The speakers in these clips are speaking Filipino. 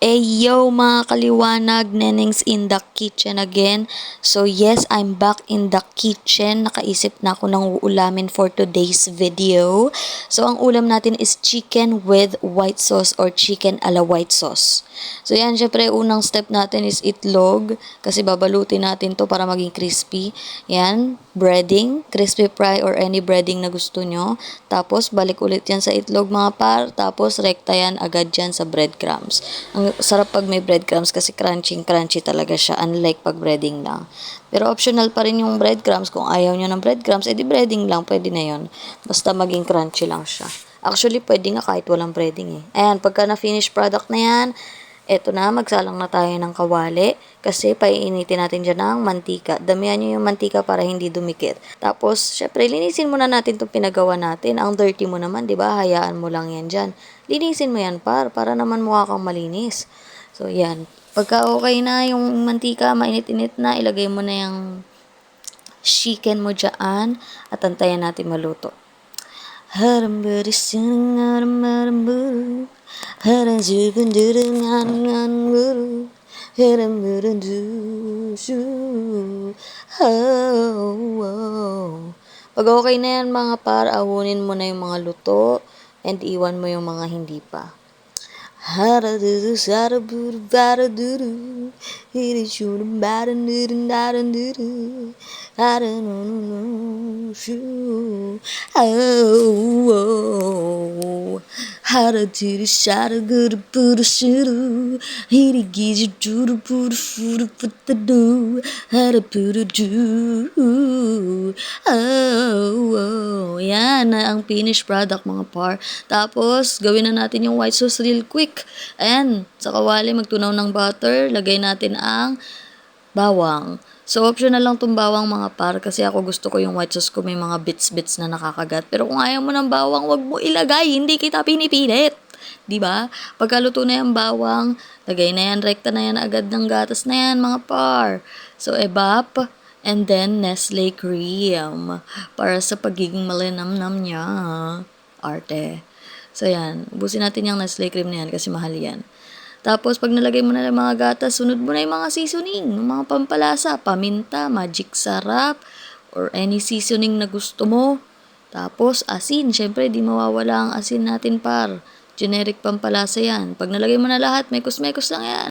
Yo mga kaliwanag, Neneng's in the kitchen again. So yes, I'm back in the kitchen. Nakaisip na ako ng uulamin for today's video. So ang ulam natin is chicken with white sauce or chicken a la white sauce. So yan, syempre unang step natin is itlog kasi babalutin natin to para maging crispy. Yan, breading, crispy fry or any breading na gusto nyo. Tapos balik ulit yan sa itlog mga par. Tapos rekta yan agad dyan sa breadcrumbs. Ang sarap pag may breadcrumbs kasi crunchy talaga siya, unlike pag breading lang. Pero optional pa rin yung breadcrumbs. Kung ayaw nyo ng breadcrumbs, edi breading lang, pwede na yon. Basta maging crunchy lang siya. Actually, pwede nga kahit walang breading eh. Ayan, pagka na-finish product na yan, eto na, magsalang na tayo ng kawali kasi paiinitin natin dyan ng mantika. Damihan nyo yung mantika para hindi dumikit. Tapos, syempre, linisin muna natin itong pinagawa natin. Ang dirty mo naman, di ba? Hayaan mo lang yan dyan. Linisin mo yan para naman mukha kang malinis. So, yan. Pagka okay na yung mantika, mainit-init na, ilagay mo na yung chicken mo dyan at antayan natin maluto. Pag okay na yan mga par, ahunin mo na yung mga luto and iwan mo yung mga hindi pa. Yan na ang finished product mga par. Tapos, gawin na natin yung white sauce real quick. Ayan, sa kawali magtunaw ng butter, lagay natin ang bawang. So, optional lang itong bawang mga par kasi ako gusto ko yung white sauce ko may mga bits-bits na nakakagat. Pero kung ayaw mo ng bawang, wag mo ilagay. Hindi kita pinipilit. Diba? Pagkaluto na yung bawang, lagay na yan, rekta na yan agad ng gatas na yan mga par. So, evap. And then, Nestle cream. Para sa pagiging malinamnam niya. Arte. So, yan. Ubusin natin yung Nestle cream na yan kasi mahal yan. Tapos, pag nalagay mo na yung mga gatas, sunod mo na yung mga seasoning, yung mga pampalasa, paminta, magic sarap, or any seasoning na gusto mo. Tapos, asin. Siyempre, di mawawala ang asin natin par. Generic pampalasa yan. Pag nalagay mo na lahat, mekos-mekos lang yan.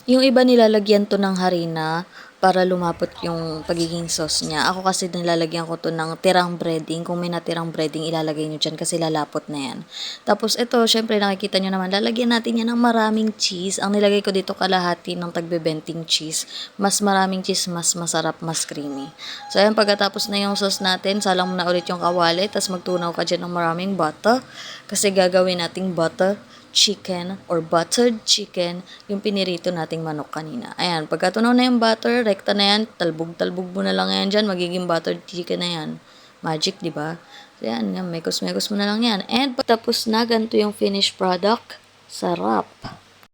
Yung iba nilalagyan to ng harina para lumapot yung pagiging sauce niya. Ako kasi nilalagyan ko to ng tirang breading. Kung may natirang breading, ilalagay nyo dyan kasi lalapot na yan. Tapos ito, syempre nakikita nyo naman, lalagyan natin yan ng maraming cheese. Ang nilagay ko dito kalahati ng tagbe-benting cheese. Mas maraming cheese, mas masarap, mas creamy. So ayan, pagkatapos na yung sauce natin, salang mo na ulit yung kawali, tapos magtunaw ka dyan ng maraming butter. Kasi gagawin nating butter chicken or buttered chicken yung pinirito nating manok kanina. Ayan, pagkatunaw na yung butter, rekta na yan, talbog-talbog mo na lang yan dyan, magiging buttered chicken na yan. Magic, di ba? So yan, mekos-mekos mo na lang yan. And tapos na, ganito yung finished product. Sarap.